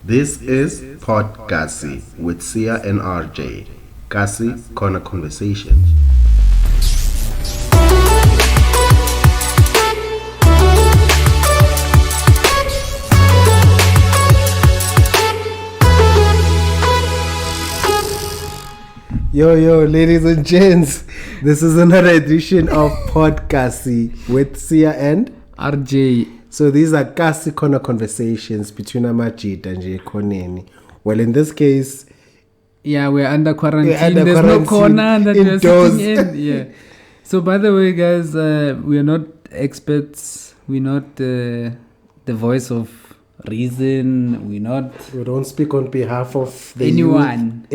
This is PodKasi with Sia and RJ. Kasi Corner Conversations. Yo, ladies and gents, this is another edition of PodKasi with Sia and RJ. So these are Kasi Corner Conversations between Amajit and J. Koneni. Well, in this case, yeah, we're under quarantine. There's no corner that we're sitting in. Yeah. So by the way, guys, we are not experts. We're not the voice of reason. We don't speak on behalf of anyone.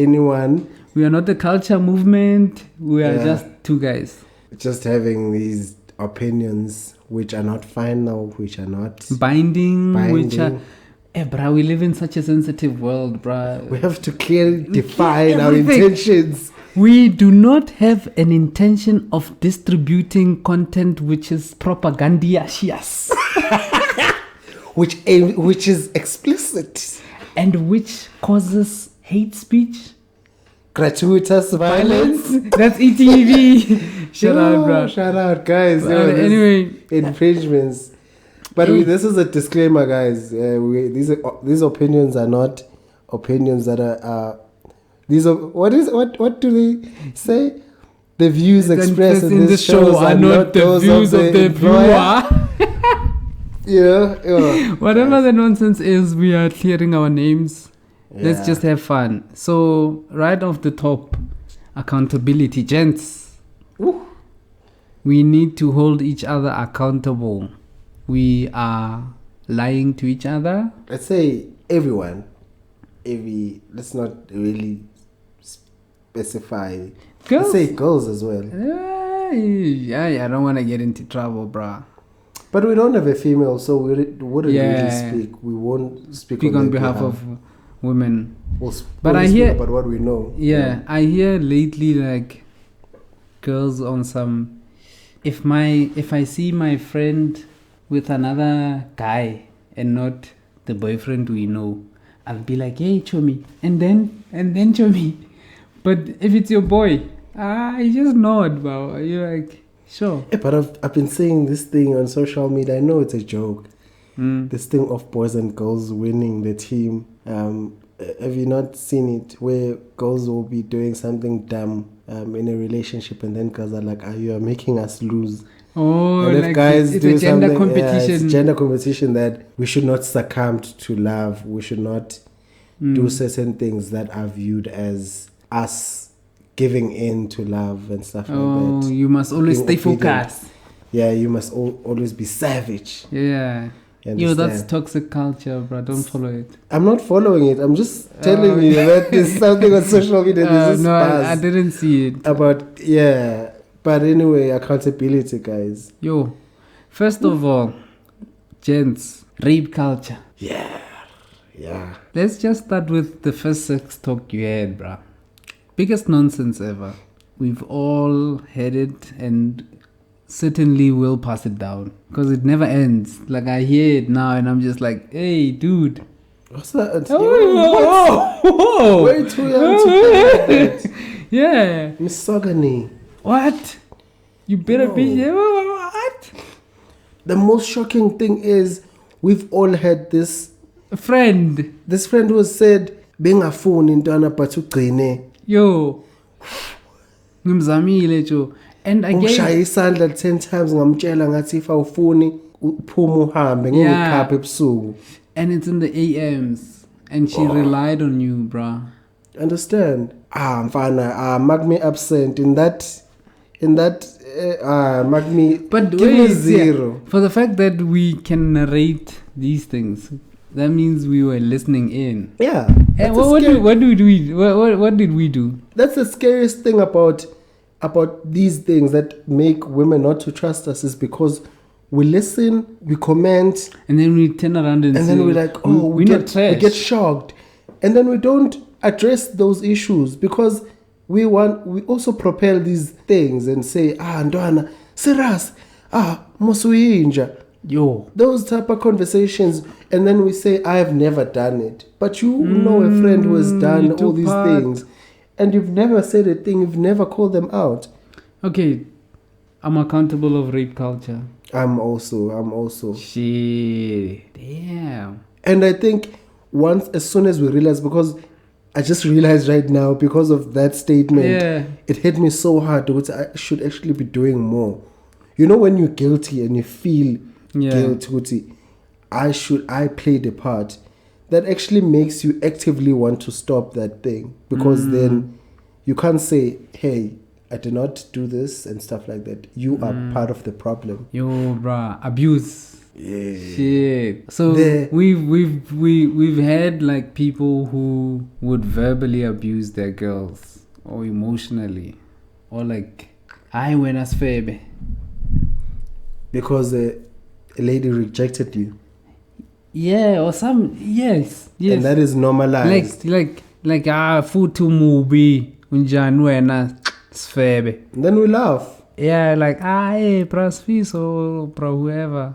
We are not the culture movement. We are just two guys. Just having these opinions which are not final, which are not binding. Which are... bruh, we live in such a sensitive world, bruh. We have to clearly define our intentions. We do not have an intention of distributing content which is propagandiacious. which is explicit. And which causes hate speech. Gratuitous violence. That's ETV. Shout out, bro. Shout out, guys. Anyway, infringements. But this is a disclaimer, guys. These opinions are not opinions that are. These are what do they say? The views expressed in this show are not the views of the viewer. Yeah. Whatever the nonsense is, we are clearing our names. Let's just have fun. So, right off the top, accountability, gents. Ooh. We need to hold each other accountable. We are lying to each other. Let's say everyone. Let's not really specify. Girls? Let's say girls as well. Yeah, I don't want to get into trouble, bruh. But we don't have a female, so we wouldn't really speak. We won't speak on behalf of women. But I hear about what we know. Yeah, I hear lately like girls on some. If I see my friend with another guy and not the boyfriend we know, I'll be like, hey, Chomi, and then Chomi. But if it's your boy, you just nod, bro. You're like, sure. Yeah, but I've been seeing this thing on social media. I know it's a joke. This thing of boys and girls winning the team. Have you not seen it where girls will be doing something dumb in a relationship and then girls are like, you are making us lose. Oh, and if like guys it's do a gender competition. It's gender competition that we should not succumb to love. We should not do certain things that are viewed as us giving in to love and stuff like that. Oh, you must always stay focused. Yeah, you must always be savage. Yeah. Yo, that's toxic culture, bro. Don't follow it. I'm not following it. I'm just telling you that there's something on social media. I didn't see it. But anyway, accountability, guys. Yo, first of all, gents, rape culture. Yeah. Let's just start with the first sex talk you had, bro. Biggest nonsense ever. We've all had it and certainly will pass it down because it never ends. Like I hear it now and I'm just like, hey, dude. What's that? Whoa. Way too young to hear that. Yeah. Misogyny. What? You better be here. What? The most shocking thing is we've all had this friend. This friend who said, being a phone in Dana Patu. Yo. Ngimzamile jo. And again, ngishaya isandla 10 times ngamtshela ngathi if awufuni uphuma uhambe ngikhapha ebusuku. And it's in the AMs and she relied on you, bruh. Understand? Mfana, mark me absent in that mark me, but give me 0. For the fact that we can narrate these things, that means we were listening in. Yeah. And what did we do? That's the scariest thing about these things that make women not to trust us is because we listen, we comment, and then we turn around and then we're like, we get shocked, and then we don't address those issues because we also propel these things and say, Ndwana, serious, Musuyinja. Yo. Those type of conversations, and then we say, I have never done it. But you know a friend who has done all these things, and you've never said a thing, you've never called them out. Okay, I'm accountable of rape culture. I'm also. Shit. Damn. And I think as soon as we realize, because I just realized right now, because of that statement, it hit me so hard, which I should actually be doing more. You know, when you're guilty and you feel guilty, I played a part. That actually makes you actively want to stop that thing, because then you can't say, hey, I did not do this and stuff like that. You are part of the problem. Yo, bruh, abuse. Yeah. Shit. So we've had like people who would verbally abuse their girls, or emotionally, or like, I went as baby because a lady rejected you. Yeah, or yes. And that is normalized. Like futu movie unjani wena sfebe. Then we laugh. Yeah, like hey, prasfiso, pro whoever.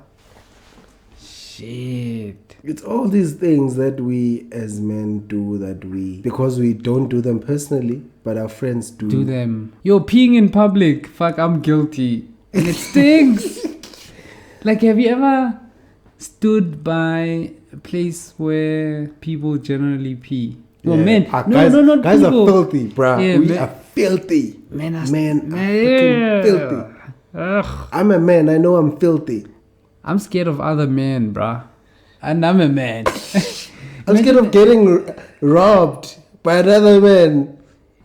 Shit. It's all these things that we as men do, because we don't do them personally, but our friends do them. Yo, peeing in public, fuck, I'm guilty. And it stinks. Like, have you ever stood by a place where people generally pee? Well, men. Not guys people. Are filthy, bruh. Yeah, we are filthy. Men are freaking filthy. Ugh. I'm a man. I know I'm filthy. I'm scared of other men, bruh. And I'm a man. I'm scared of getting robbed by another man.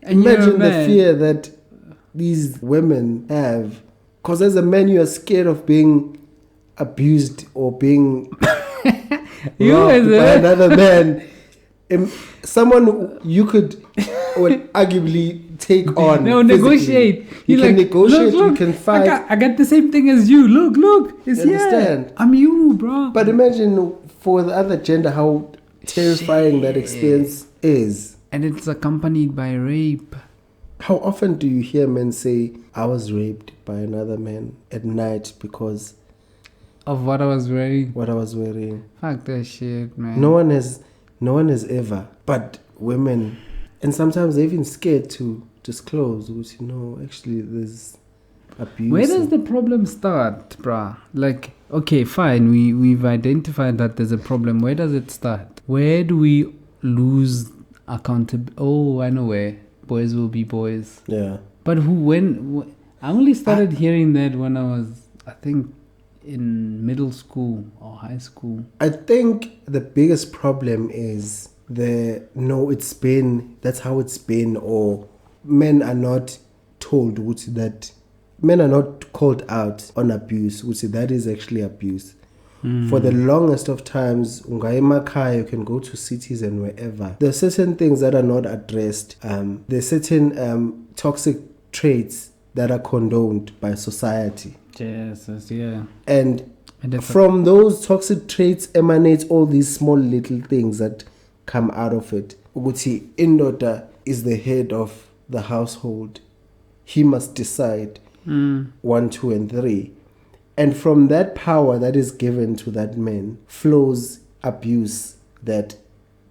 Imagine the fear that these women have. Because as a man, you are scared of being abused or being robbed by another man. Someone you would arguably take on. No, negotiate. You can negotiate, look, you can fight. I got the same thing as you. Look. It's here. Understand? I'm you, bro. But imagine for the other gender how terrifying that experience is. And it's accompanied by rape. How often do you hear men say, I was raped by another man at night because of what I was wearing? Fuck that shit, man. No one has ever. But women, and sometimes they're even scared to disclose, which, actually there's abuse. Where does the problem start, bruh? Like, okay, fine, we've identified that there's a problem. Where does it start? Where do we lose accountability? Oh, I know where. Boys will be boys. Yeah. But I only started hearing that when I was, I think, in middle school or high school. I think the biggest problem is that's how it's been, or men are not told that men are not called out on abuse, which that is actually abuse. For the longest of times, you can go to cities and wherever. There are certain things that are not addressed. There are certain toxic traits that are condoned by society. Yes, yeah. And from those toxic traits emanates all these small little things that come out of it. Uguti indoda is the head of the household. He must decide 1, 2, and 3. And from that power that is given to that man flows abuse, that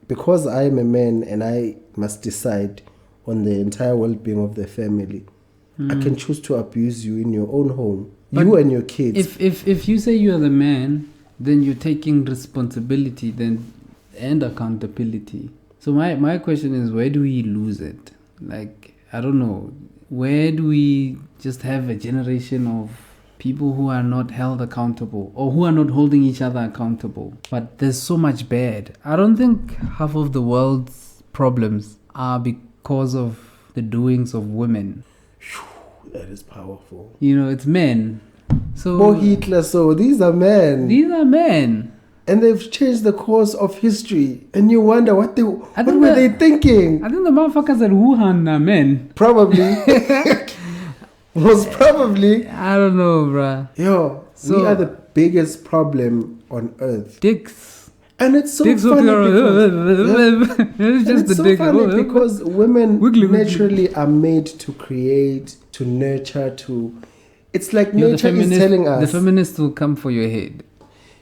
because I am a man and I must decide on the entire well-being of the family, I can choose to abuse you in your own home, but you and your kids. If you say you are the man, then you're taking responsibility and accountability. So my question is, where do we lose it? Like, I don't know. Where do we just have a generation of people who are not held accountable, or who are not holding each other accountable? But there's so much bad. I don't think half of the world's problems are because of the doings of women. That is powerful. It's men. So Hitler, so these are men. And they've changed the course of history. And you wonder what were they thinking? I think the motherfuckers at Wuhan are men. Probably. Most probably. I don't know, bruh. We are the biggest problem on earth. Dicks. And it's so funny because women naturally are made to create, to nurture, to... It's like nature is telling us... The feminists will come for your head.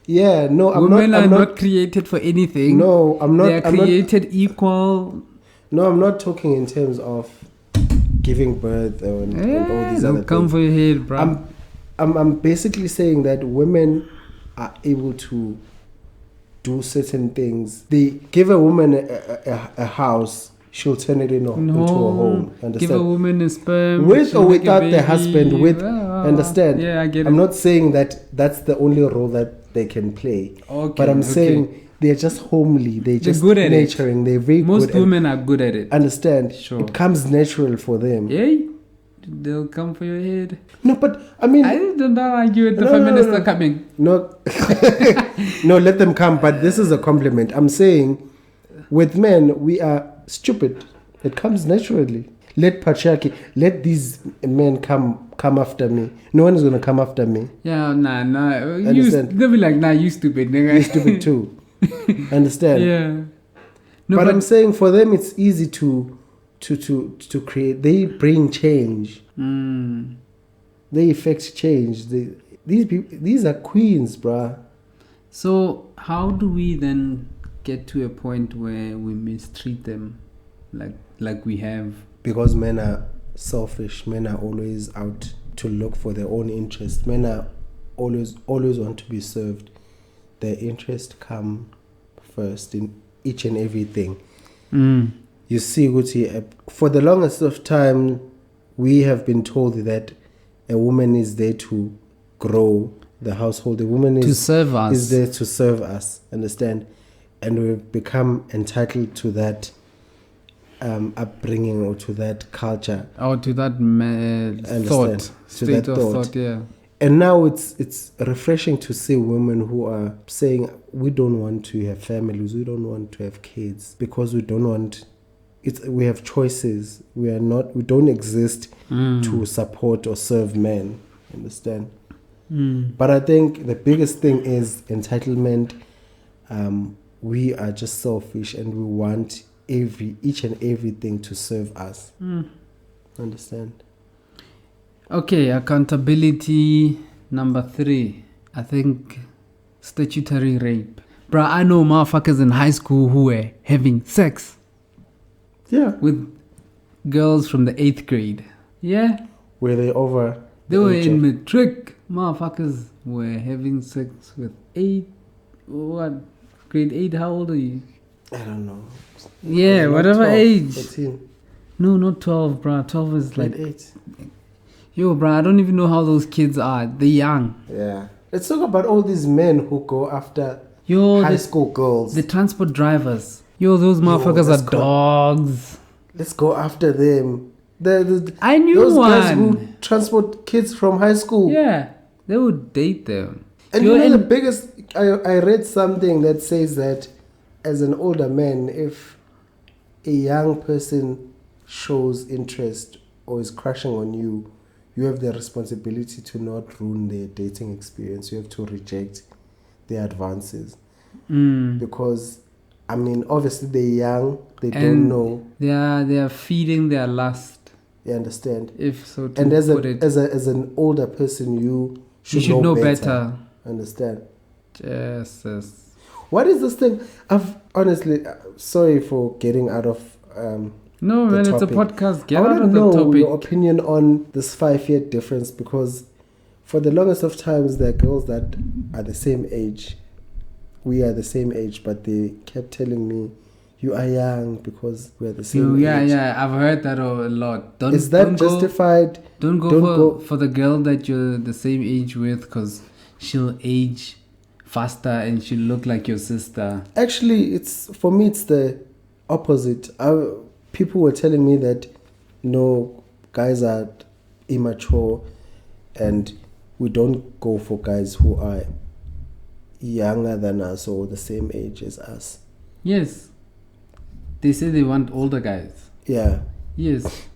Yeah, no, Women I'm are not. not created for anything. No, I'm not. They are I'm not. created equal. No, I'm not talking in terms of giving birth and all these other Don't come things. for your head, bro. I'm basically saying that women are able to do certain things. They give a woman a house, she'll turn it into a home. Understand? Give a woman a sperm. With she'll or make a without the baby. husband, with understand? Yeah, I get it. I'm not saying that that's the only role that they can play. Okay, but I'm saying they're just homely. They're just good at nurturing. They're very Most good. women are good at it. Understand? Sure. It comes natural for them. Yeah, they'll come for your head. No, but I mean, I don't argue with the feminists are coming. No, no, let them come. But this is a compliment. I'm saying, with men, we are stupid. It comes naturally. Let patriarchy. Let these men come after me. No one is gonna come after me. Yeah, nah. Understand? They'll be like, nah, you stupid, nigga. You stupid too. Understand? Yeah. No, but I'm saying for them, it's easy to create. They bring change. They effect change. These people, these are queens, bruh. So how do we then get to a point where we mistreat them, like we have? Because men are selfish. Men are always out to look for their own interest. Men are always want to be served. Their interest come first in each and everything. You see, Guti, for the longest of time, we have been told that a woman is there to grow the household. The woman is there to serve us. Understand? And we've become entitled to that upbringing or to that culture. Or to that thought. Yeah. And now it's refreshing to see women who are saying, we don't want to have families, we don't want to have kids because we don't want. We have choices. We don't exist to support or serve men. Understand? But I think the biggest thing is entitlement. We are just selfish and we want each and everything to serve us. Understand? Okay, accountability number 3. I think statutory rape. Bruh, I know motherfuckers in high school who were having sex. Yeah. With girls from the 8th grade. Yeah. Were they over? They were in matric. Motherfuckers were having sex with grade 8, how old are you? I don't know. Yeah, whatever 12, age. 13. No, not 12, bruh. 12 is grade like 8. Yo, bruh, I don't even know how those kids are. They're young. Yeah. Let's talk about all these men who go after high school girls. The transport drivers. Yo, those motherfuckers are dogs. Let's go after them. I knew those one. Guys who transport kids from high school. Yeah, they would date them. And you know the biggest... I read something that says that as an older man, if a young person shows interest or is crushing on you, you have the responsibility to not ruin their dating experience. You have to reject their advances. Because... I mean, obviously they're young. They don't know. They are feeding their lust. You understand? If so to and put it. as an older person, you should know better. Understand? Jesus. What is this thing? I've honestly, sorry for getting out of no, man, topic. It's a podcast. Get out of the topic. I want to know your opinion on this 5-year difference, because for the longest of times, there are girls that are the same age. We are the same age, but they kept telling me, you are young because we're the same age. Yeah, I've heard that a lot. Is that justified? Don't go for the girl that you're the same age with, because she'll age faster and she'll look like your sister. Actually, for me, it's the opposite. People were telling me that, no, guys are immature and we don't go for guys who are younger than us or the same age as us. Yes. They say they want older guys. Yeah. Yes.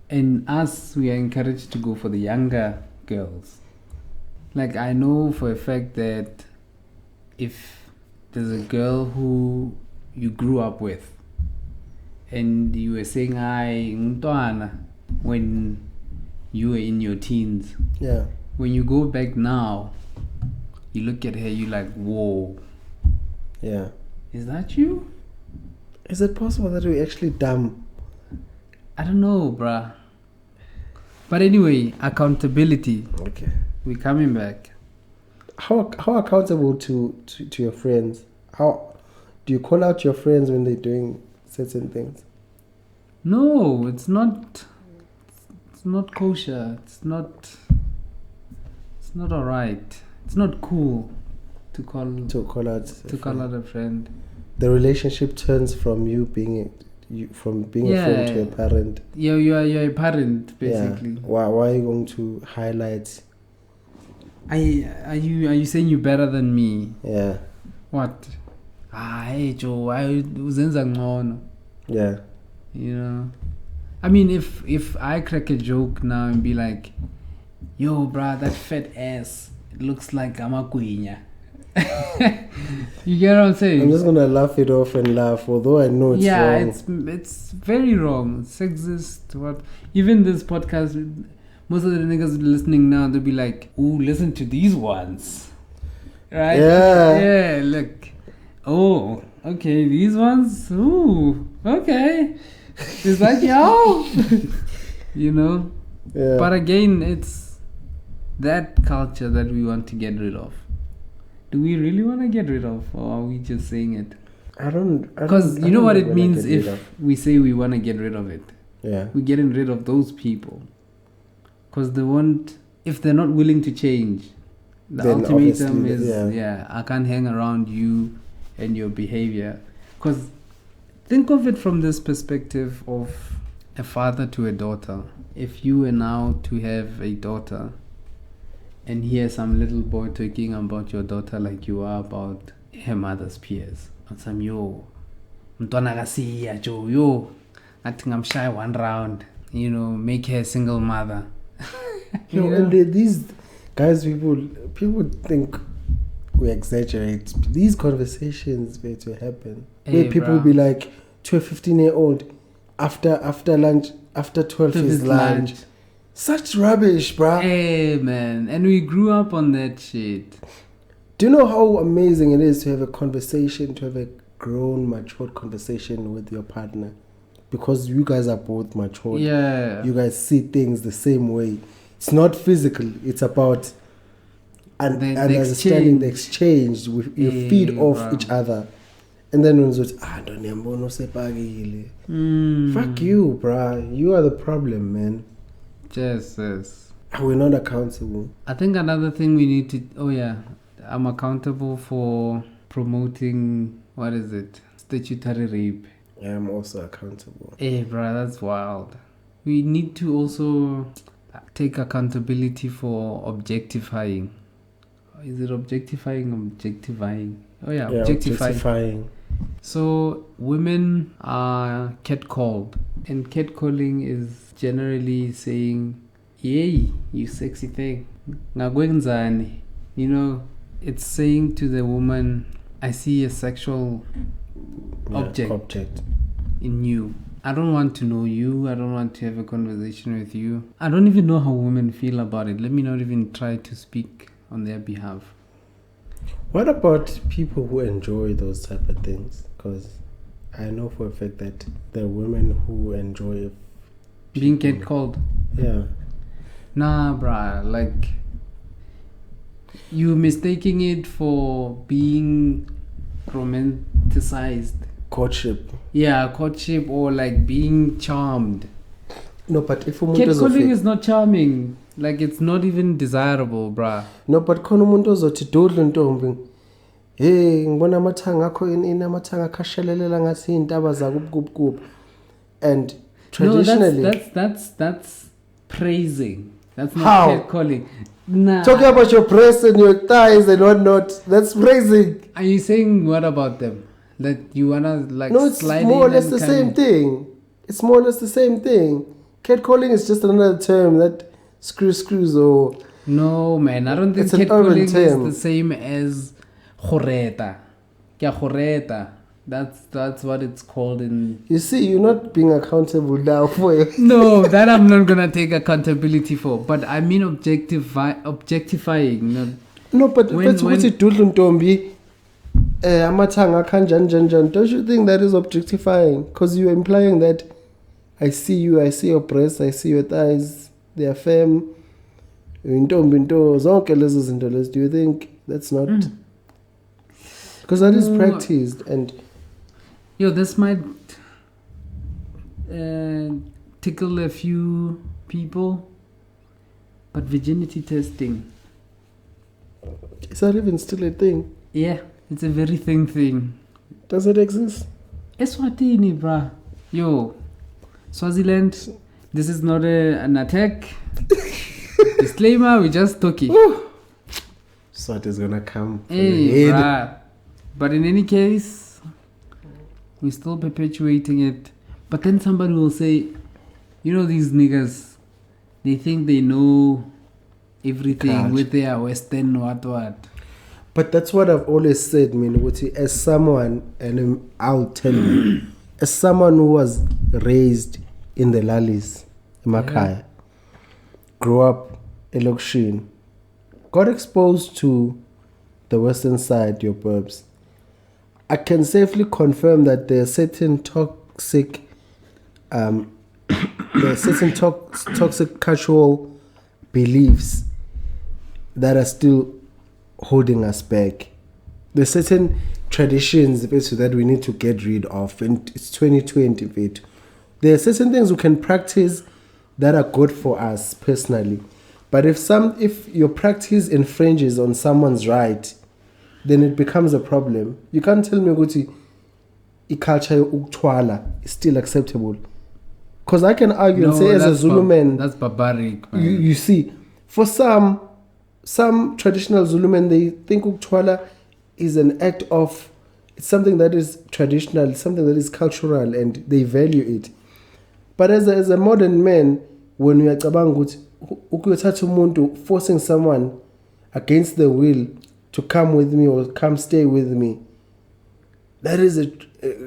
And us, we are encouraged to go for the younger girls. Like, I know for a fact that if there's a girl who you grew up with and you were saying hi ngntwana when you were in your teens. Yeah. When you go back now, You look at her, you like, whoa. Yeah. Is that you? Is it possible that we're actually dumb? I don't know, bruh. But anyway, accountability. Okay. We're coming back. How accountable to your friends? How do you call out your friends when they're doing certain things? No, it's not. It's not kosher. It's not alright. It's not cool to call out a friend. The relationship turns from you being a friend to a parent. Yeah, you're a parent basically. Yeah. Why are you going to highlight? Are you saying you're better than me? Yeah. What? Hey Joe, uzenza ngcono. Yeah. You know, I mean, if I crack a joke now and be like, yo, bruh, that fat ass, it looks like I'm a queen. You get what I'm saying? I'm just gonna laugh it off and laugh, although I know it's wrong. It's very wrong. Sexist. What? Even this podcast, most of the niggas listening now, they'll be like, "Ooh, listen to these ones." Right? Yeah. Yeah. Look. Oh, okay. These ones. Ooh. Okay. It's like, yo. You know. Yeah. But again, it's that culture that we want to get rid of. Do we really want to get rid of, or are we just saying it? I don't. Because you know what it means if we say we want to get rid of it. Yeah. We're getting rid of those people. Because they won't, if they're not willing to change, the then ultimatum is, I can't hang around you and your behavior. Because think of it from this perspective of a father to a daughter. If you were now to have a daughter, and hear some little boy talking about your daughter like you are about her mother's peers. And some, yo, mntwana kasiya, Joe, yo, I think I'm shy one round, you know, make her a single mother. And these guys, people think we exaggerate. These conversations were to happen. Where people be like, to a 15-year-old, after lunch, after 12 is lunch. Such rubbish, bruh. Hey, man. And we grew up on that shit. Do you know how amazing it is to have a conversation, to have a grown, matured conversation with your partner? Because you guys are both matured. Yeah. You guys see things the same way. It's not physical. It's about understanding the exchange. You feed off each other. And then when it's fuck you, bruh. You are the problem, man. Yes. We're not accountable. I think another thing we need to... I'm accountable for promoting... What is it? Statutory rape. Yeah, I'm also accountable. Hey, bro, that's wild. We need to also take accountability for objectifying. Is it objectifying or objectifying? Oh, yeah, objectifying. So, women are catcalled. And catcalling is generally saying, yay, you sexy thing. You know, it's saying to the woman, I see a sexual object in you. I don't want to know you. I don't want to have a conversation with you. I don't even know how women feel about it. Let me not even try to speak on their behalf. What about people who enjoy those type of things? Because I know for a fact that there are women who enjoy being catcalled. Yeah. Nah, bruh. Like, you mistaking it for being romanticized. Courtship. Yeah, courtship, or like being charmed. No, but if catcalling is not charming. Like, it's not even desirable, bruh. No, but khona umuntu ozothi dodle ntombi. Hey, ngibona amathanga akho inamathanga khashelelela ngathi intaba zakubukubukub. And traditionally, no, that's praising. That's not catcalling. Nah. Talking about your breasts and your thighs and whatnot, that's praising. Are you saying what about them? That you wanna like? No, it's more or less the same thing. It's more or less the same thing. Catcalling is just another term that screws or... No, man, I don't think catcalling is the same as joreta. That's what it's called in... You see, you're not being accountable now for it. No, that I'm not gonna take accountability for. But I mean objectifying. No, but When- don't you think that is objectifying? Because you're implying that I see you, I see your breasts, I see your thighs, they are firm. Zonke lezo zinto lezo. Do you think that's not? Because that is practiced, and Yo, this might tickle a few people, but virginity testing, is that even still a thing? yeah, it's a very thing. Does it exist? Eswatini, bruh. Yo, Swaziland, this is not an attack. Disclaimer, we just talking. Swat is gonna come. For Hey, your head. bruh. But in any case, we're still perpetuating it. But then somebody will say, you know, these niggas, they think they know everything Catch. with their Western what. But that's what I've always said, man. As someone, and I'll tell you, as someone who was raised in the Lalis, in Makaya, grew up in Lokshin, got exposed to the Western side, your burbs, I can safely confirm that there are certain toxic cultural beliefs that are still holding us back. There's certain traditions that we need to get rid of, and it's 2020. There are certain things we can practice that are good for us personally, but if your practice infringes on someone's right, then it becomes a problem. You can't tell me ukuthi culture uktwala is still acceptable, because I can argue and say as a Zulu man, that's barbaric, man. you see, for some traditional Zulu men, they think uktwala is an act of, it's something that is traditional, something that is cultural, and they value it. But as a modern man, when we are forcing someone against their will to come with me or come stay with me, that is a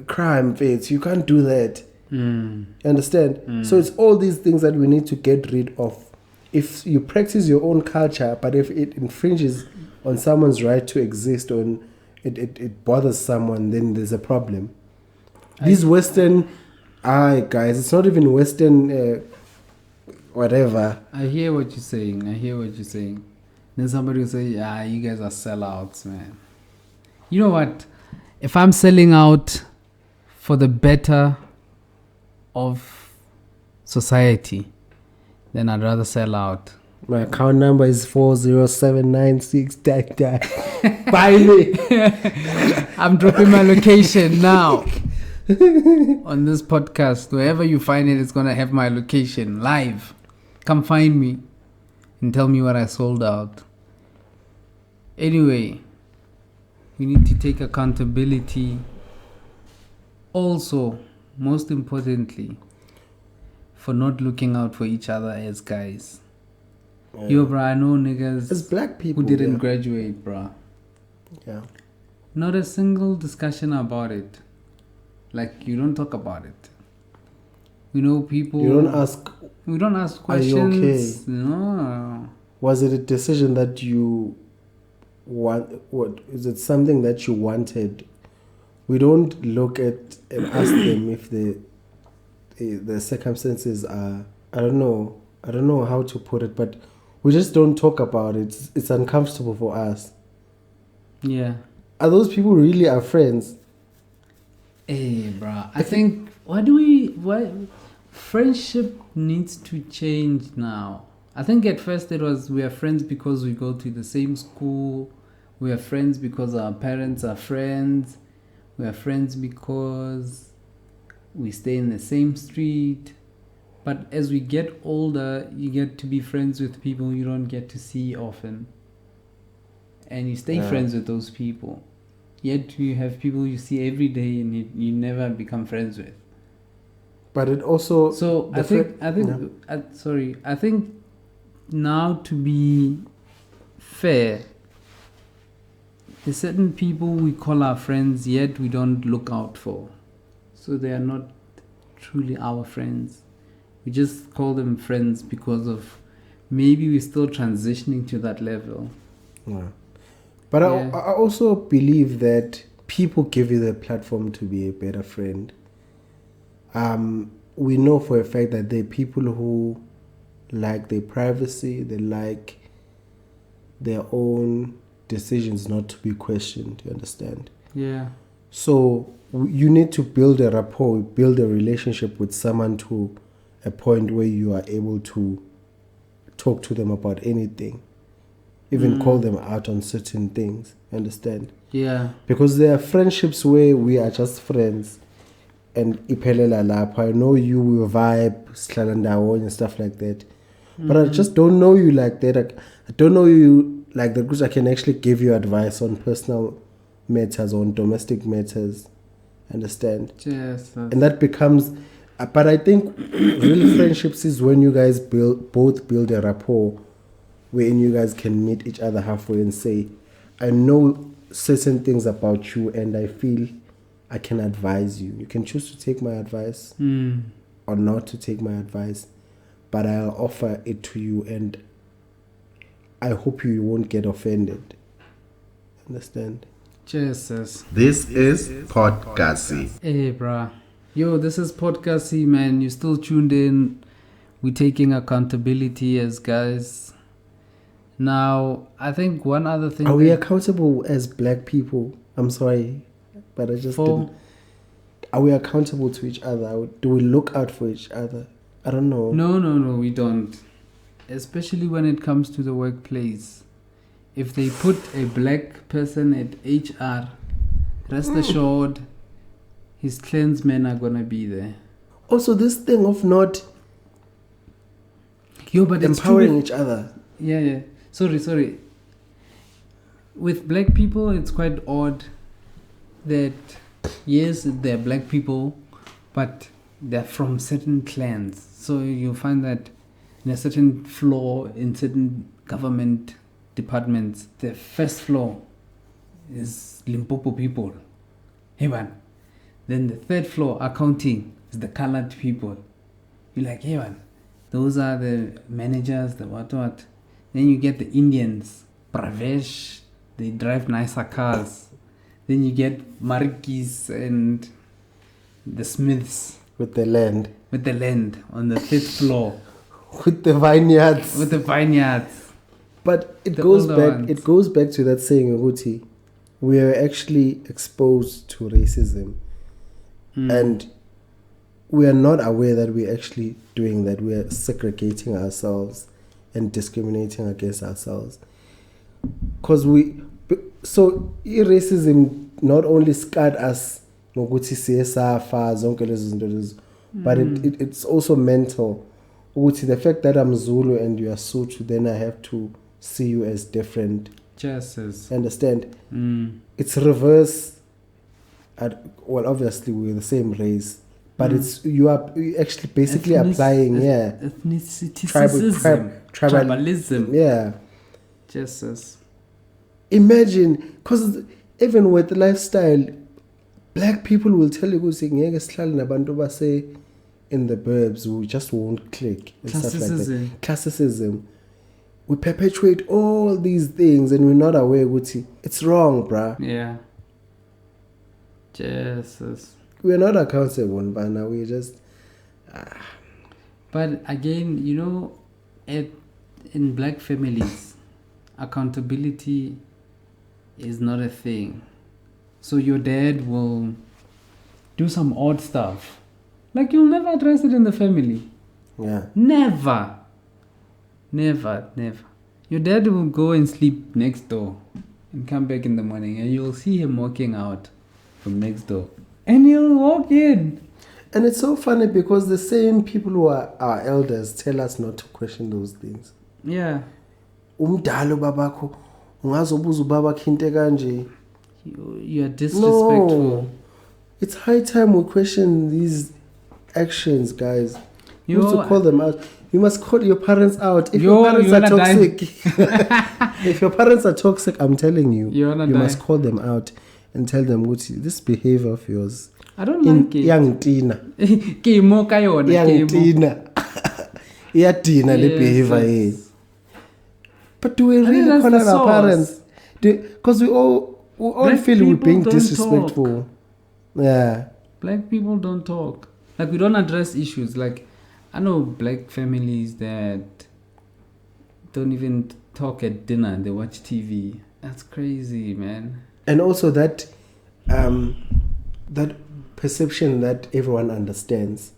crime, Faith. You can't do that. You understand? So it's all these things that we need to get rid of. If you practice your own culture, but if it infringes on someone's right to exist, or it bothers someone, then there's a problem. These Western, guys, it's not even Western, whatever. I hear what you're saying. Then somebody will say, you guys are sellouts, man. You know what? If I'm selling out for the better of society, then I'd rather sell out. My account number is 40796. Buy me. I'm dropping my location now on this podcast. Wherever you find it, it's going to have my location live. Come find me and tell me what I sold out. Anyway, we need to take accountability. Also, most importantly, for not looking out for each other as guys. Yeah. Yo, bro, I know niggas as black people who didn't graduate, bro. Yeah. Not a single discussion about it. Like, you don't talk about it. You know, people... We don't ask questions. Are you okay? No. Was it a decision that you want? What is it? Something that you wanted? We don't look at and ask them if the circumstances are. I don't know how to put it, but we just don't talk about it. It's uncomfortable for us. Yeah. Are those people really our friends? Hey, bro. I think friendship needs to change now. I think at first it was we are friends because we go to the same school. We are friends because our parents are friends. We are friends because we stay in the same street. But as we get older, you get to be friends with people you don't get to see often. And you stay friends with those people. Yet you have people you see every day and you never become friends with. But it also... So I think now, to be fair, there's certain people we call our friends, yet we don't look out for. So they are not truly our friends. We just call them friends because of maybe we're still transitioning to that level. Yeah. But Yeah. I also believe that people give you the platform to be a better friend. We know for a fact that there are people who like their privacy, they like their own decisions not to be questioned, you understand? Yeah. So you need to build a rapport, build a relationship with someone to a point where you are able to talk to them about anything, even call them out on certain things, understand? Yeah. Because there are friendships where we are just friends and iphelela lapho. I know you, we vibe, sihlala ndawonye and stuff like that. But I just don't know you like that. I don't know you like that because I can actually give you advice on personal matters, on domestic matters, understand? Yes. And that becomes, but I think real friendships is when you guys both build a rapport wherein you guys can meet each other halfway and say, I know certain things about you and I feel I can advise you. You can choose to take my advice or not to take my advice, but I'll offer it to you and I hope you won't get offended. Understand? Jesus. This is PodKasi. Hey, bruh. Yo, this is PodKasi, man. You still tuned in. We're taking accountability as guys. Now, I think one other thing... Are we accountable as black people? I'm sorry, but I just didn't. Are we accountable to each other? Do we look out for each other? I don't know. No, we don't. Especially when it comes to the workplace. If they put a black person at HR, rest assured, his clansmen are gonna be there. Also, this thing of not but empowering each other. Yeah. Sorry. With black people, it's quite odd that, yes, they're black people, but they're from certain clans. So you find that in a certain floor, in certain government departments, the first floor is Limpopo people. Hey man. Then the third floor, accounting, is the colored people. You're like, hey man, those are the managers, the what. Then you get the Indians, Pravesh, they drive nicer cars. Then you get Marikis and the Smiths. With the land On the fifth floor. With the vineyards. But it goes back to that saying, Uguti, we are actually exposed to racism. And we are not aware that we're actually doing that. We are segregating ourselves and discriminating against ourselves. Because racism not only scarred us, but it's also mental. The fact that I'm Zulu and you are Sotho, then I have to see you as different. Jesus. Understand? It's reverse. Obviously we're the same race, but you actually basically applying ethnicity, tribalism. Yeah. Jesus. Imagine, because even with lifestyle, black people will tell you say in the burbs, we just won't click and stuff like that. Classicism. We perpetuate all these things and we're not aware, it's wrong, bruh. Yeah. Jesus. We're not accountable, but now we're just... But again, in black families, accountability is not a thing. So your dad will do some odd stuff. Like, you'll never address it in the family. Yeah. Never. Your dad will go and sleep next door and come back in the morning and you'll see him walking out from next door. And he'll walk in. And it's so funny because the same people who are our elders tell us not to question those things. Yeah. Umdalo babakho, ungazobuza ubabakho into kanje. You are disrespectful. No. It's high time we question these actions, guys. You have to call them out. You must call your parents out. If your parents are toxic, if your parents are toxic, I'm telling you, you must call them out and tell them, this behavior of yours. I don't like it. Young Tina. Young Tina. Yeah, Tina, the behavior. But do we really call our parents? Because we all Black feel we're people being don't disrespectful. Yeah. Black people don't talk. Like, we don't address issues. Like, I know black families that don't even talk at dinner. They watch TV. That's crazy, man. And also that that perception that everyone understands.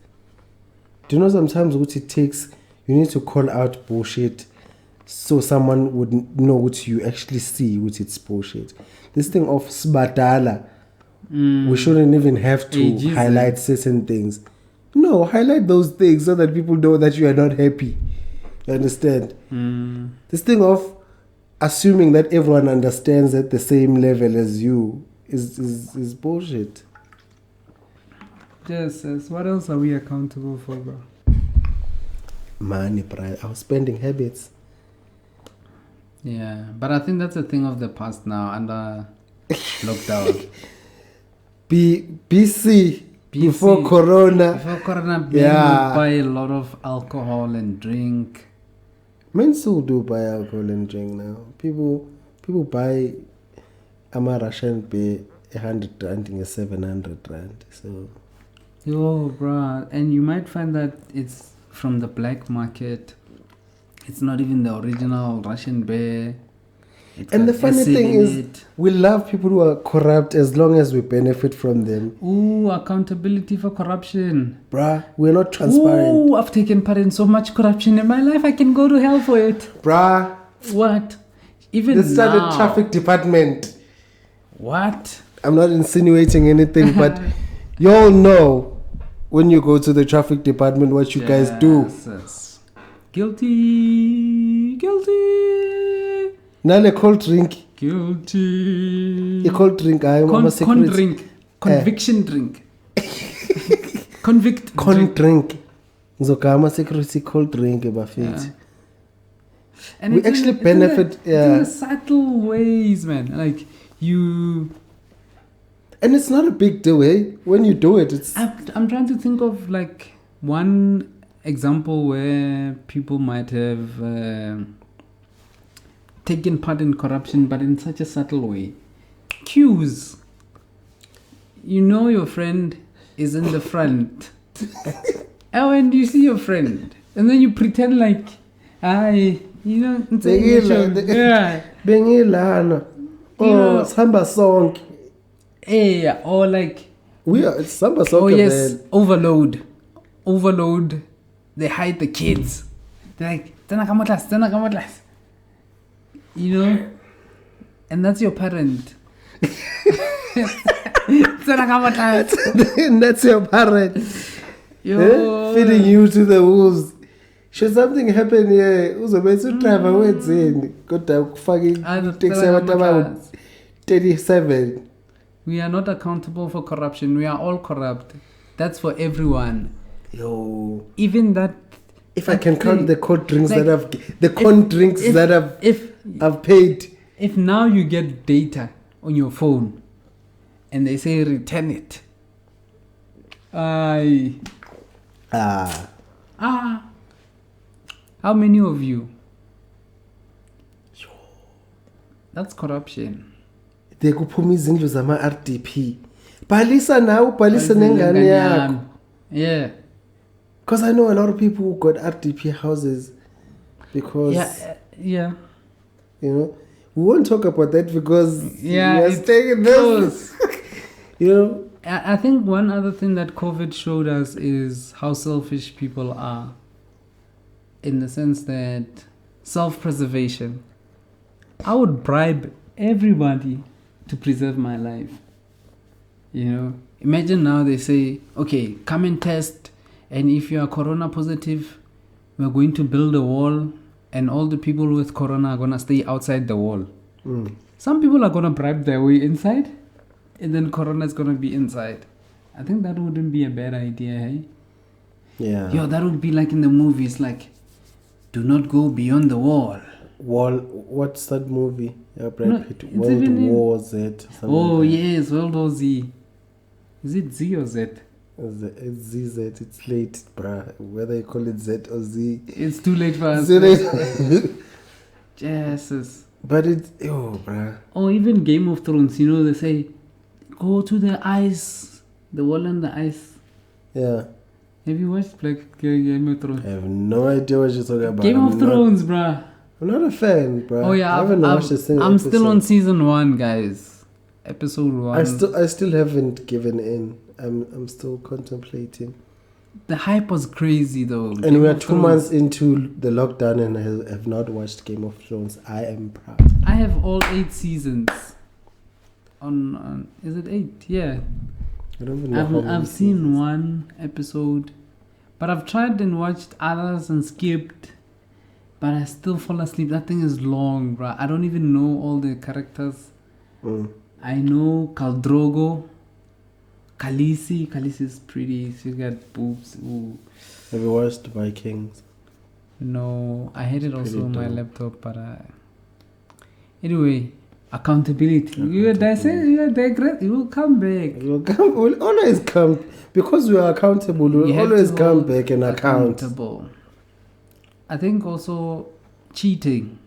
Do you know sometimes what it takes? You need to call out bullshit so someone would know what you actually see, which it's bullshit. This thing of sbatala, we shouldn't even have to Ageism. highlight certain things. No, highlight those things so that people know that you are not happy. You understand? This thing of assuming that everyone understands at the same level as you is bullshit. Yes. What else are we accountable for, bro? Money, bro. Our spending habits. Yeah, but I think that's a thing of the past now under lockdown. BC. Before Corona. Before Corona, men Yeah. would buy a lot of alcohol and drink. Men still do buy alcohol and drink now. People buy Russian beer 100 rand and 700 rand. So Yo, bruh. And you might find that it's from the black market. It's not even the original Russian beer. It's and the got funny acid thing in is, it. we love people who are corrupt as long as we benefit from them. Ooh, accountability for corruption. Bruh, we're not transparent. Ooh, I've taken part in so much corruption in my life, I can go to hell for it. Bruh, What? Even they started now. traffic department. What? I'm not insinuating anything, but you all know when you go to the traffic department what you guys do. Yes. Guilty. Now a cold drink. Guilty. A cold drink. Con drink. Conviction drink. Convict Con drink. drink. Nzokama security cold drink bafethi. And We it's in- actually it's in benefit, the- it's in the subtle ways, man. Like, you... And it's not a big deal, eh? When you do it, it's... I'm trying to think of, like, one example where people might have taken part in corruption, but in such a subtle way. Queues. You know your friend is in the front. And when you see your friend, and then you pretend like, yeah. Bengilana. Oh, samba song. Yeah, or like, It's samba song. oh yes, overload. They hide the kids. They're like, "Tana kamo class." You know, and that's your parent. Tana kamo class. That's your parent. Yo. Feeding you to the wolves. Should something happen here, uzobethu driver wenzeni kodwa ukufake taxi yabantu abawu 37. We are not accountable for corruption. We are all corrupt. That's for everyone. Yo, Even that. if I can count the cold drinks like, that I've paid. If now you get data on your phone and they say return it. How many of you? That's corruption. They kuphuma izindlu zama RDP. Bhalisa nawe, bhalisa nengane yakho. Yeah. Because I know a lot of people who got RDP houses because Yeah. you know, we won't talk about that because Yeah, we are it's staying in this. You know, I think one other thing that COVID showed us is how selfish people are. In the sense that self-preservation. I would bribe everybody to preserve my life. You know, imagine now they say, okay, come and test, and if you are corona positive, we're going to build a wall, and all the people with corona are going to stay outside the wall. Some people are going to bribe their way inside, and then corona is going to be inside. I think that wouldn't be a bad idea, hey? yeah. Yo, that would be like in the movies, like, do not go beyond the wall. What's that movie? No, Brad Pitt. it's World even in- War Z. Oh, like that. yes, World War Z. Is it Z or Z? It's ZZ. It's late, bruh. Whether you call it Z or Z. It's too late for us. It's too late. Jesus. But it's bruh. Or even Game of Thrones, they say, go to the ice, the wall and the ice. Yeah. Have you watched Game of Thrones? I have no idea what you're talking about. Game of Thrones, bruh. I'm not a fan, bruh. Oh yeah, I haven't watched a single I'm episode. still on season 1, guys. Episode 1. I still haven't given in. I'm still contemplating. The hype was crazy though. And we are 2 months into the lockdown and I have not watched Game of Thrones. I am proud. I have all 8 seasons. On is it 8? Yeah. I don't even know. I've seen 1 episode, but I've tried and watched others and skipped. But I still fall asleep. That thing is long, bruh. I don't even know all the characters. I know Khal Drogo, Khaleesi. Khaleesi is pretty. She got boobs. Ooh. Have you watched Vikings? No, I had it also Pretty on my dope. laptop, but anyway, accountability. You digress. You will come back. We'll always come because we are accountable. You We'll have always to come hold back and account. accountable. I think also cheating.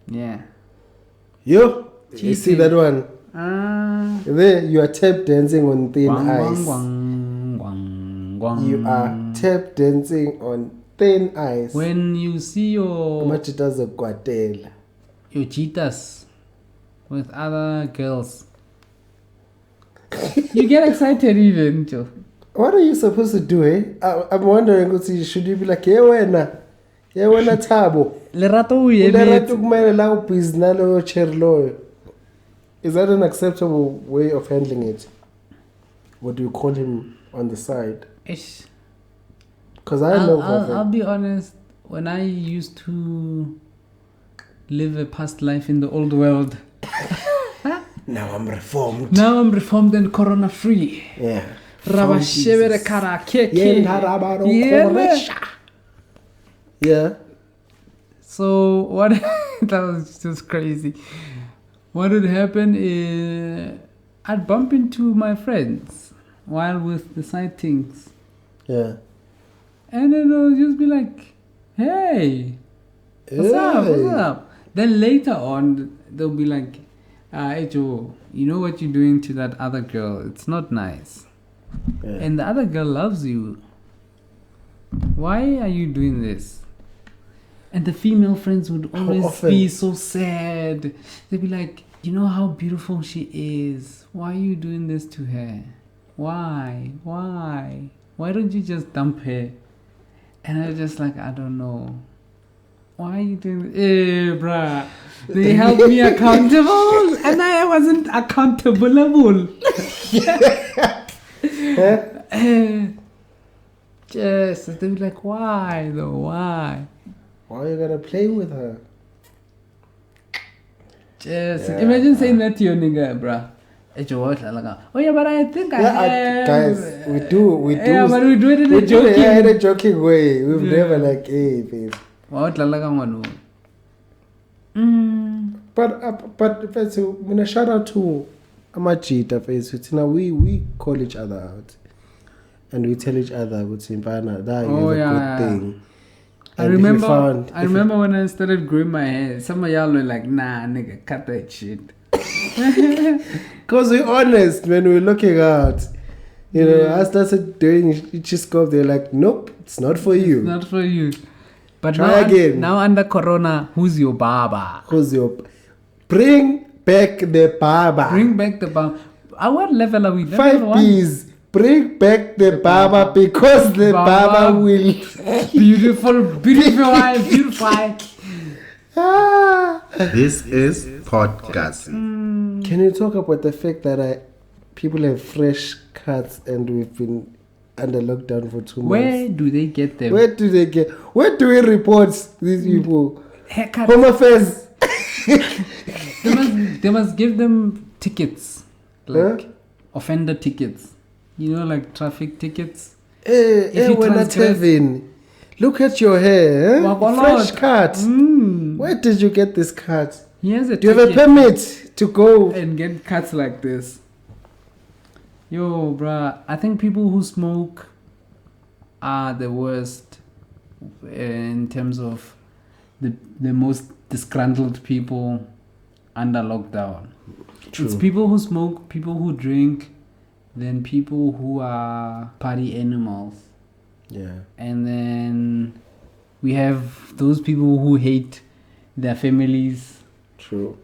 Yeah. You see Cheating. that one? Ah. There, you are tap dancing on thin ice. Guang. You are tap dancing on thin ice. When you see your cheaters with other girls, you get excited even, Joe. What are you supposed to do, eh? I'm wondering, should you be like, yeah, wena Thabo. Lerato Lerato kumele la ubhizi naloyo cherry loyo. Is that an acceptable way of handling it? What do you call him on the side? Because I know I'll be honest. When I used to live a past life in the old world, now I'm reformed. now I'm reformed and corona free. Yeah. Rabashevere karakeke. Yeah. So what? That was just crazy. What would happen is I'd bump into my friends while with the sightings, Yeah. and then I'll just be like, "Hey, what's up?" Then later on, they'll be like, "Hey Joe, you know what you're doing to that other girl? It's not nice." Yeah. And the other girl loves you. Why are you doing this? And the female friends would always be so sad. They'd be like, you know how beautiful she is. Why are you doing this to her? Why? Why don't you just dump her? And I was just like, I don't know. Why are you doing this? Bruh. They held me accountable and I wasn't accountable. Just they were like, why though? Why? Why are you gonna play with her? Just imagine saying that to your nigga, bruh. Oh yeah, but I think I have. Guys, we do. Yeah, but we do it in a We do it in a joking. joking way. We've never like, hey, babe. What But first, when I shout out to Amajita face, we call each other out, and we tell each other, that is a good thing. I And remember when I started growing my hair, some of y'all were like, nah, nigga, cut that shit. Because we're honest when we're looking out. I started doing Itchiscope, they're like, nope, it's not for you. It's not for you. But Try again. Now under Corona, who's your barber? Bring back the barber. Bring back the barber. At what level are we? Level 5 1? P's. Bring back the barber because the barber will. Beautiful eye. This is PodKasi. Can you talk about the fact that people have fresh cuts and we've been under lockdown for 2 months? Where do they get them? Where do we report these people? Haircuts. Home Affairs. They must give them tickets, like offender tickets. Like traffic tickets. Hey, we're not having. Look at your hair. Fresh cut. Where did you get this cut? Do you have a permit to go and get cuts like this? Yo, bruh, I think people who smoke are the worst in terms of the most disgruntled people under lockdown. True. It's people who smoke, people who drink, then people who are party animals. Yeah. And then we have those people who hate their families, True.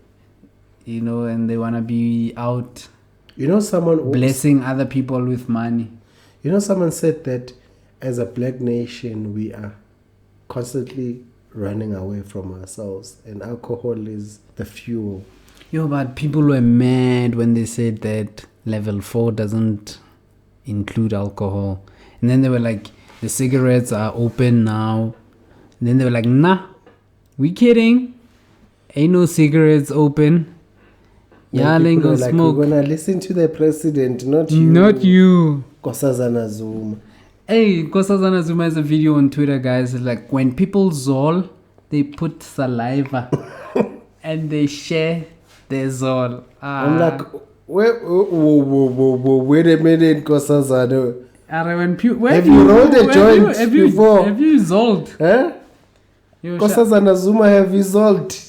you know, and they want to be out You know, someone blessing other people with money. You know, someone said that as a black nation, we are constantly running away from ourselves, and alcohol is the fuel. Yo, but people were mad when they said that level 4 doesn't include alcohol. And then they were like, the cigarettes are open now. And then they were like, nah, we kidding. Ain't no cigarettes open. Yeah, When ain't people gonna are like, smoke. we're gonna listen to the president, not you. Not you. Nkosazana Zuma. Hey, Nkosazana Zuma has a video on Twitter, guys. It's like, when people zol, they put saliva and they share their zol. I'm like, wait a minute, Nkosazana. Have you rolled a joint before? Have you zolled? Huh? Yo, Nkosazana Zuma have resolved.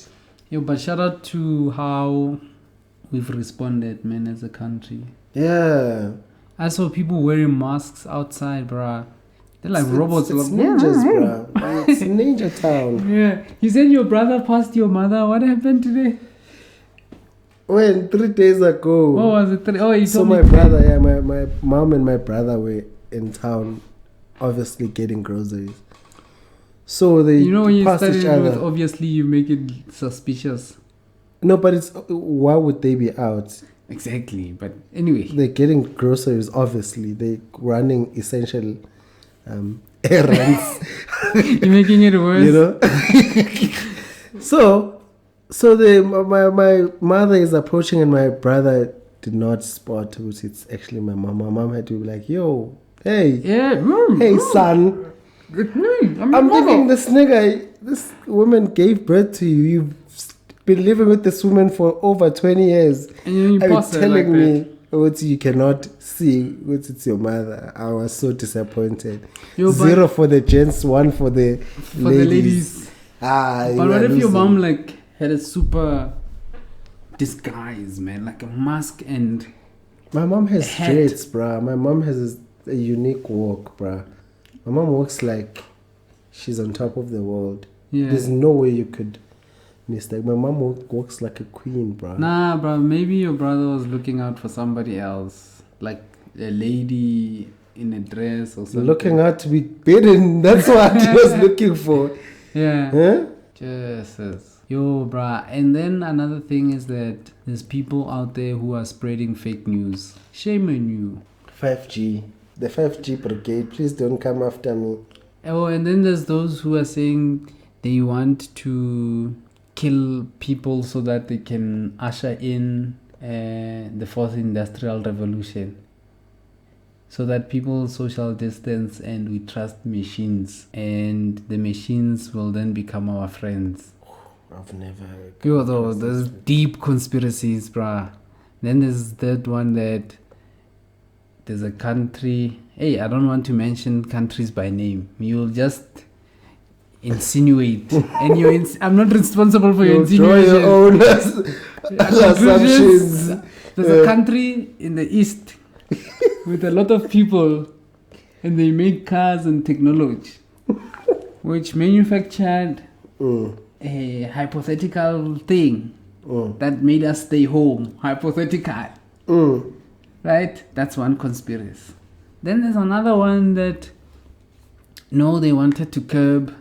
Yo, but shout out to how we've responded, man, as a country. Yeah. I saw people wearing masks outside, bruh. They're like robots. It's ninjas, bro. It's Ninja Town. Yeah. You said your brother passed your mother. What happened today? When 3 days ago. What was it? Oh, you So told my me. brother, yeah, my mom and my brother were in town, obviously getting groceries. So they You know when you passed each started with other. obviously you make it suspicious. No, but it's why would they be out? Exactly. But anyway. They're getting groceries. Obviously, they're running essential errands. You're making it worse. You know. so my mother is approaching, and my brother did not spot which it's actually my mom. My mom had to be like, "Yo, hey, Yeah. hey, son." It's me. I'm thinking this woman gave birth to you. You've been living with this woman for over 20 years. And you Are you pass her telling like me that. what you cannot see? What it's your mother? I was so disappointed. Yo, but 0 for the gents, 1 for the for the ladies. Ah, But what if your mom like had a super disguise, man, like a mask and My mom has hat? traits, bruh. My mom has a unique walk, bruh. My mom walks like she's on top of the world. yeah. There's no way you could mistake. My mom walks like a queen, bruh. Nah, bro. Maybe your brother was looking out for somebody else, like a lady in a dress or something. Looking out to be bidden. That's what he was looking for. Yeah. Huh? Jesus. Yo, bruh. And then another thing is that there's people out there who are spreading fake news. Shame on you. 5G. The 5G brigade. Please don't come after me. Oh, and then there's those who are saying they want to kill people so that they can usher in the fourth industrial revolution. So that people social distance and we trust machines, and the machines will then become our friends. I've never. Yo, though, there's deep conspiracies, bruh. Then there's that one that there's a country. Hey, I don't want to mention countries by name. You'll just insinuate, and I'm not responsible for your Draw insinuation. your own assumptions. There's a country in the east with a lot of people, and they make cars and technology, which manufactured a hypothetical thing that made us stay home. Hypothetical. Right? That's one conspiracy. Then there's another one that, no, they wanted to curb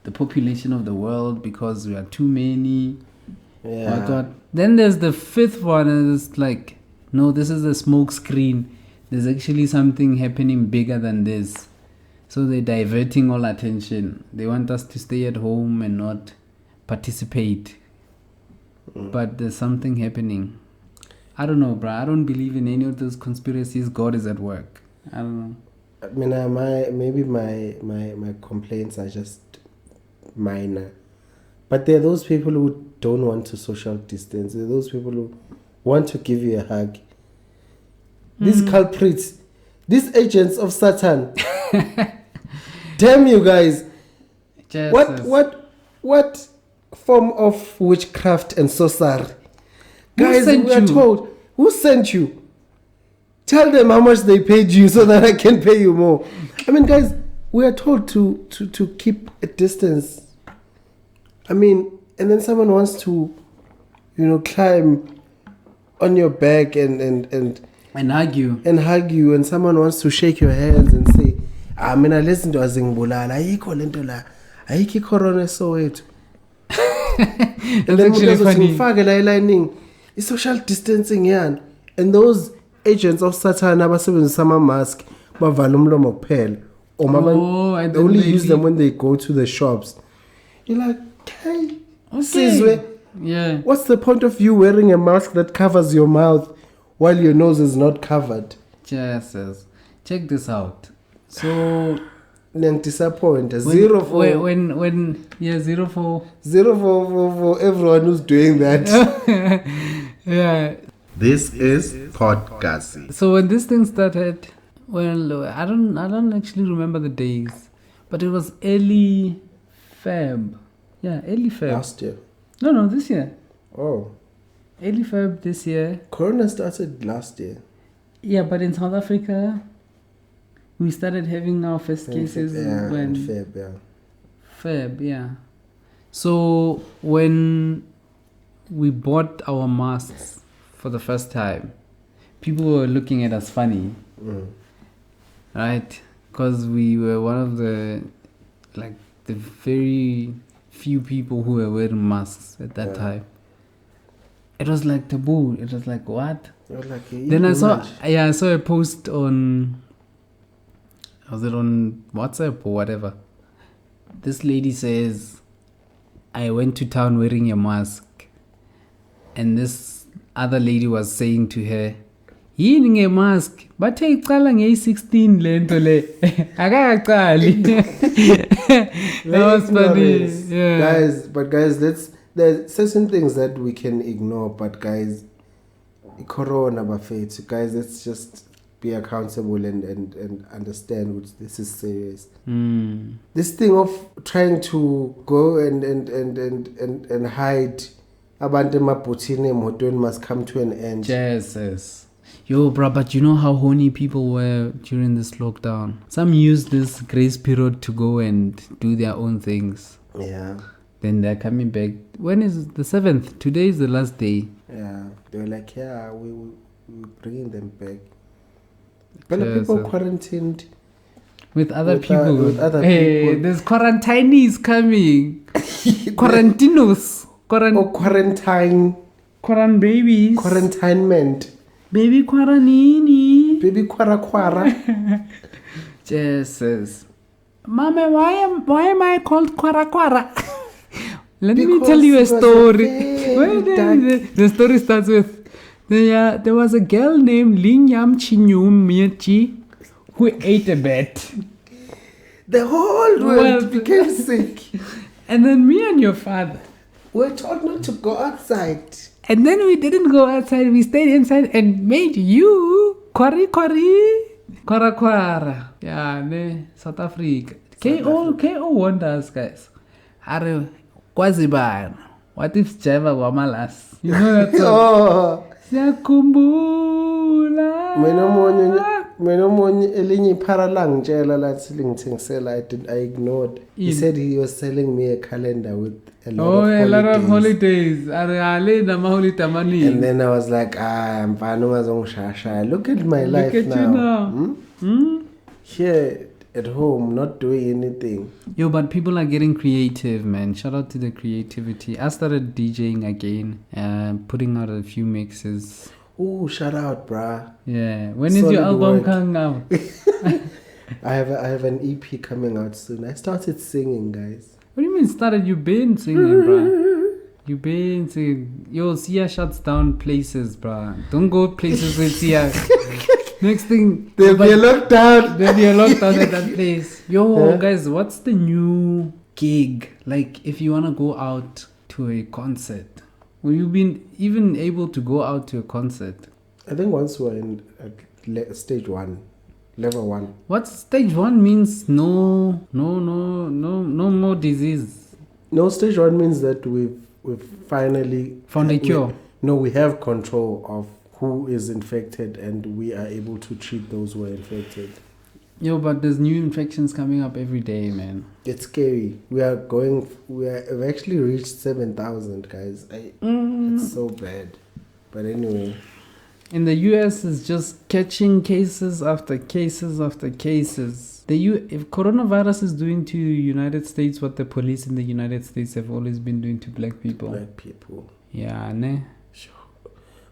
the population of the world because we are too many. Yeah. What. Then there's the fifth one, and it's like, no, this is a smoke screen. There's actually something happening bigger than this. So they're diverting all attention. They want us to stay at home and not participate. But there's something happening. I don't know, bro. I don't believe in any of those conspiracies. God is at work. I don't know. I mean, my complaints are just minor. But there are those people who don't want to social distance. There are those people who want to give you a hug. These culprits, these agents of Satan. Damn you guys. Jesus. What What form of witchcraft and sorcery? Who Guys, sent we are you? told. Who sent you? Tell them how much they paid you so that I can pay you more. I mean, guys, we are told to keep a distance. I mean, and then someone wants to, climb on your back and hug you. And hug you, and someone wants to shake your hands and say, mina listen to azingibulala, ayikho lento la, ayikho corona Soweto. And then actually funny. ngifake la lining, social distancing yan. And those agents of Satan abasebenzisa ama mask bavala umlomo kuphela. Or they only use them when they go to the shops. You're like, hey, Sizwe, yeah. What's the point of you wearing a mask that covers your mouth while your nose is not covered? Jesus. Check this out. So disappoint. Zero for everyone who's doing that. Yeah. This is PodKasi. So when this thing started, well, I don't actually remember the days, but it was early Feb. Yeah, early Feb. Last year. No, this year. Oh. Early Feb this year. Corona started last year. Yeah, but in South Africa, we started having our first cases when Feb, yeah. Feb, yeah. So when we bought our masks for the first time, people were looking at us funny, right? Because we were one of the very few people who were wearing masks at that time. It was like taboo. It was like, what? Then I saw a post on, was it on WhatsApp or whatever? This lady says, I went to town wearing a mask. And this other lady was saying to her, yini mask? Bathe icala nge-16 lento le. Akaqali. That was funny. Yeah. Guys, there's certain things that we can ignore, but guys, corona bafethu, guys, let's just be accountable and understand which this is serious. This thing of trying to go and hide abantu emabhotini emotweni must come to an end. Jesus. Yo, bro, but you know how horny people were during this lockdown? Some used this grace period to go and do their own things. Yeah. Then they're coming back. When is the 7th? Today is the last day. Yeah. They were like, yeah, we're bringing them back. But people quarantined. With other people. With other people. There's quarantinees coming. Quarantinos. Quarantine. Quaran babies. Quarantinement. Baby quaranini. Baby quara. Jesus. Mama, why am I called quara? Let me tell you a story. The story starts with, there was a girl named Linyam Chinyum Miyachi who ate a bat. The whole world became sick. And then me and your father were told not to go outside. And then we didn't go outside. We stayed inside and made you quara. Yeah, South Africa. KO wonders, guys. Are Kwaziban. What if Java Wamalas? You know that song? Siyakumbula. Mina omunye elinye iphara langitshela lathi lingithengisela, I ignored. He said he was selling me a calendar with a lot of holidays. And then I was like, mfana ungazongishaya. Look at my life now. Look at you now. Here at home, not doing anything. Yo, but people are getting creative, man. Shout out to the creativity. I started DJing again, putting out a few mixes. Ooh, shout out, bruh. Yeah. When is your album coming out? I have an EP coming out soon. I started singing, guys. What do you mean started? You've been singing, bruh. You've been singing. Yo, Sia shuts down places, bruh. Don't go places with Sia. Next thing, there'll be a lockdown. There'll be a lockdown at that place. Yo, guys, what's the new gig? Like, if you want to go out to a concert, will you be even able to go out to a concert? I think once we're in stage 1, level 1. What stage 1 means? No more disease. No, stage 1 means that we've finally Found a cure. We have control of who is infected, and we are able to treat those who are infected. Yo, but there's new infections coming up every day, man. It's scary. We've actually reached 7,000, guys. It's so bad. But anyway. In the US, it's just catching cases after cases after cases. If coronavirus is doing to United States what the police in the United States have always been doing to black people. Black people. Yeah, ne? Sure.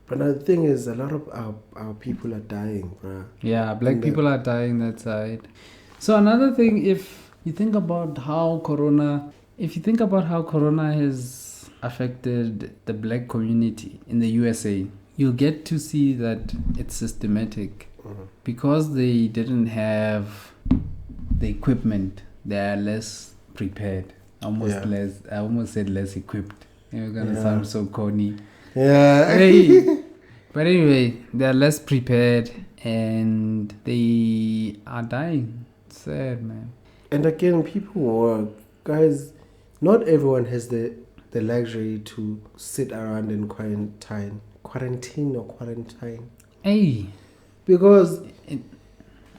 But the thing is, a lot of our people are dying, bruh. Yeah, black people are dying that side. So another thing, if you think about how corona has affected the black community in the USA, you'll get to see that it's systematic. Because they didn't have the equipment, they are less prepared. I almost said less equipped. You're gonna sound so corny. Yeah. Hey. But anyway, they're less prepared and they are dying. Sad, man. And again, people work. Guys, not everyone has the luxury to sit around and quarantine. Hey. Because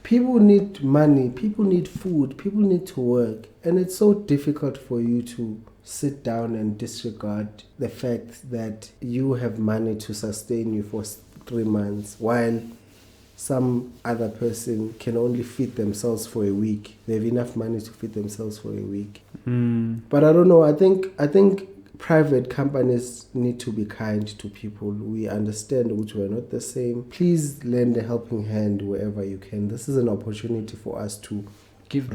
people need money, people need food, people need to work. And it's so difficult for you to sit down and disregard the fact that you have money to sustain you for 3 months while some other person can only feed themselves for a week. They have enough money to feed themselves for a week. But I don't know. I think private companies need to be kind to people. We understand which we're not the same. Please lend a helping hand wherever you can. This is an opportunity for us to give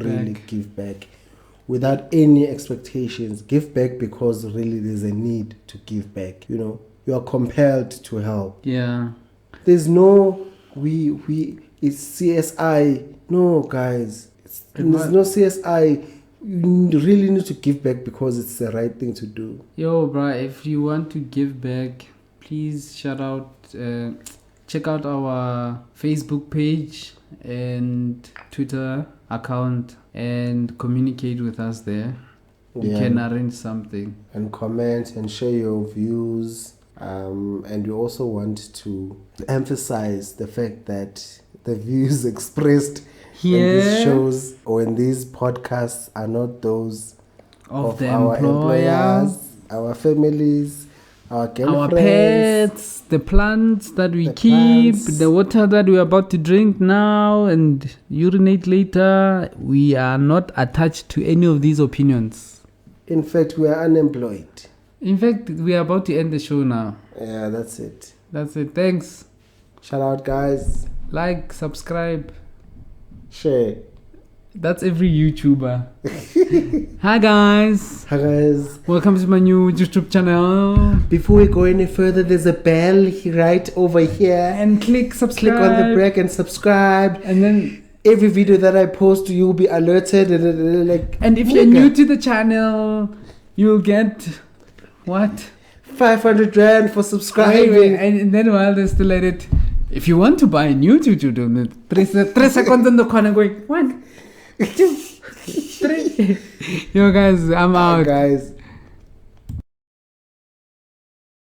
back without any expectations. Give back because really there's a need to give back. You know, you are compelled to help. Yeah. There's no it's CSI. No, guys. There's no CSI. You really need to give back because it's the right thing to do. Yo, bruh, if you want to give back, please check out our Facebook page and Twitter account and communicate with us there. We can arrange something. And comment and share your views. And we also want to emphasize the fact that the views expressed in these shows or in these podcasts are not those of our employers, our families, our girlfriends, our pets, the plants that we keep, the water that we're about to drink now and urinate later. We are not attached to any of these opinions. In fact, we are unemployed. In fact, we are about to end the show now. Yeah, that's it. Thanks. Shout out, guys. Like, subscribe, share. That's every YouTuber. Hi guys. Welcome to my new YouTube channel. Before we go any further, there's a bell right over here. And click subscribe. Click on the break and subscribe. And then every video that I post, you'll be alerted. And if you're new to the channel, you'll get what? 500 rand for subscribing. And then while they're still at it, if you want to buy a new YouTube, 3 seconds in the corner going 1, 2, 3. Yo guys, I'm out. Guys.